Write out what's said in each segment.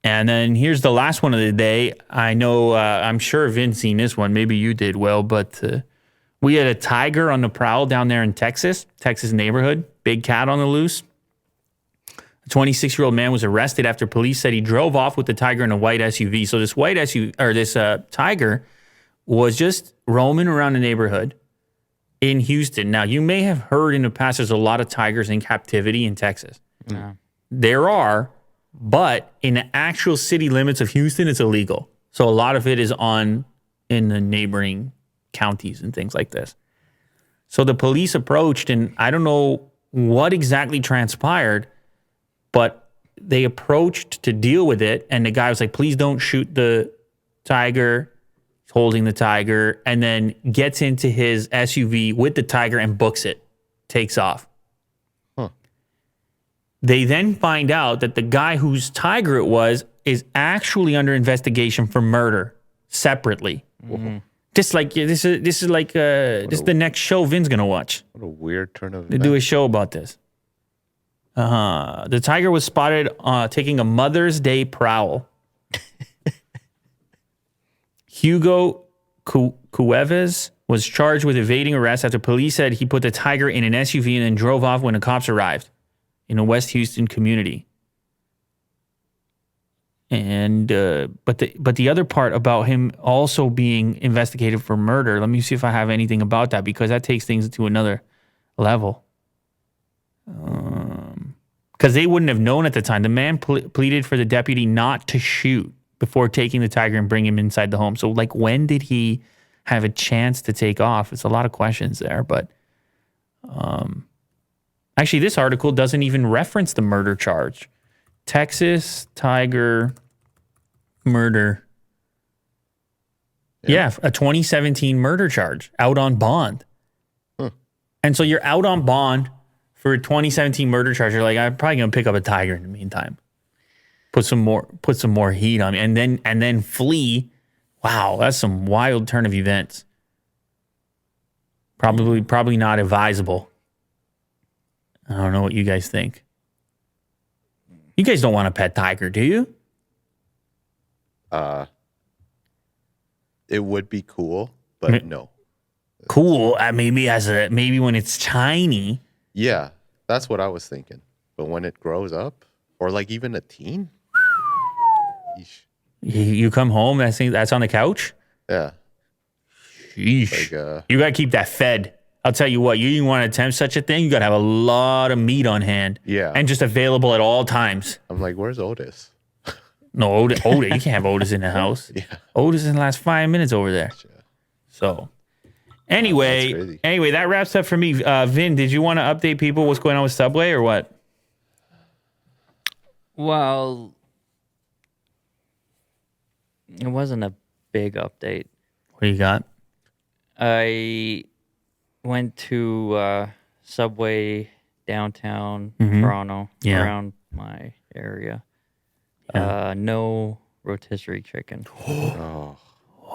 And then here's the last one of the day. I know, I'm sure Vin's seen this one. Maybe you did, Will, but we had a tiger on the prowl down there in Texas neighborhood. Big cat on the loose. A 26-year-old man was arrested after police said he drove off with the tiger in a white SUV. So this white SUV, or this tiger, was just roaming around the neighborhood in Houston. Now, you may have heard in the past there's a lot of tigers in captivity in Texas. Yeah. There are, but in the actual city limits of Houston, it's illegal. So a lot of it is in the neighboring counties and things like this. So the police approached, and I don't know what exactly transpired, but they approached to deal with it, and the guy was like, please don't shoot the tiger. He's holding the tiger, and then gets into his SUV with the tiger and books it, takes off. Huh. They then find out that the guy whose tiger it was is actually under investigation for murder separately. Mm-hmm. Just like this is the next show Vin's gonna watch. What a weird turn of They events. do a show about this. The tiger was spotted taking a Mother's Day prowl. Hugo Cuevas was charged with evading arrest after police said he put the tiger in an SUV and then drove off when the cops arrived in a West Houston community. And but the other part about him also being investigated for murder, let me see if I have anything about that, because that takes things to another level. Because they wouldn't have known at the time. The man pleaded for the deputy not to shoot before taking the tiger and bring him inside the home. So, like, when did he have a chance to take off? It's a lot of questions there. But actually, this article doesn't even reference the murder charge. Texas tiger murder. Yeah, a 2017 murder charge out on bond. Huh. And so you're out on bond for a 2017 murder charge. You're like, I'm probably gonna pick up a tiger in the meantime. Put some more heat on me, and then flee. Wow, that's some wild turn of events. Probably not advisable. I don't know what you guys think. You guys don't want a pet tiger, do you? It would be cool, but no. Cool. Maybe when it's tiny. Yeah, that's what I was thinking. But when it grows up, or like even a teen, yeesh. You come home, that's on the couch? Yeah. Sheesh. Like, you got to keep that fed. I'll tell you what, you want to attempt such a thing, you got to have a lot of meat on hand. Yeah. And just available at all times. I'm like, where's Otis? No, Otis, you can't have Otis in the house. Yeah. Otis in the last 5 minutes over there. Gotcha. So, anyway, crazy. that wraps up for me. Vin, did you want to update people what's going on with Subway or what? Well, it wasn't a big update. What do you got? I went to Subway downtown Toronto, Yeah. around my area. Yeah. No rotisserie chicken. Oh,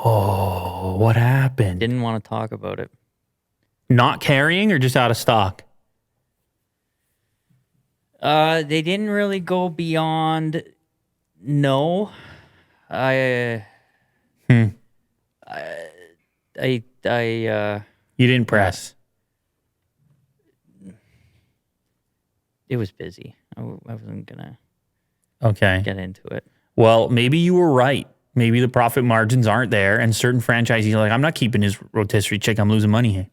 Oh, what happened? Didn't want to talk about it. Not carrying or just out of stock? They didn't really go beyond no. I You didn't press. it was busy. I wasn't gonna Okay. get into it. Well, maybe you were right. Maybe the profit margins aren't there, and certain franchisees are like, I'm not keeping his rotisserie chicken. I'm losing money here.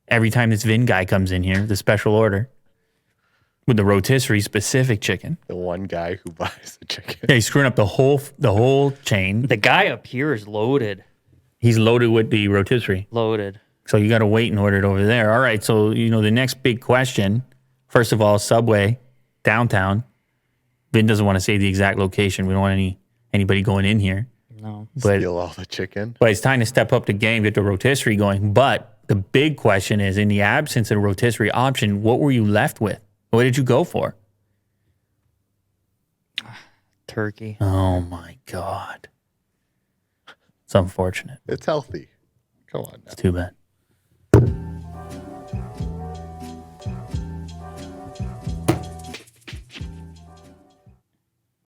Every time this Vin guy comes in here, the special order with the rotisserie specific chicken. the one guy who buys the chicken. Yeah, he's screwing up the whole chain. The guy up here is loaded. He's loaded with the rotisserie. Loaded. So you got to wait and order it over there. All right. So, the next big question, first of all, Subway, downtown. Vin doesn't want to say the exact location. We don't want anybody going in here. No. But Steal all the chicken. it's time to step up the game, get the rotisserie going. But the big question is, in the absence of a rotisserie option, what were you left with? What did you go for? Turkey. Oh, my God. It's unfortunate. It's healthy. Come on now. It's too bad.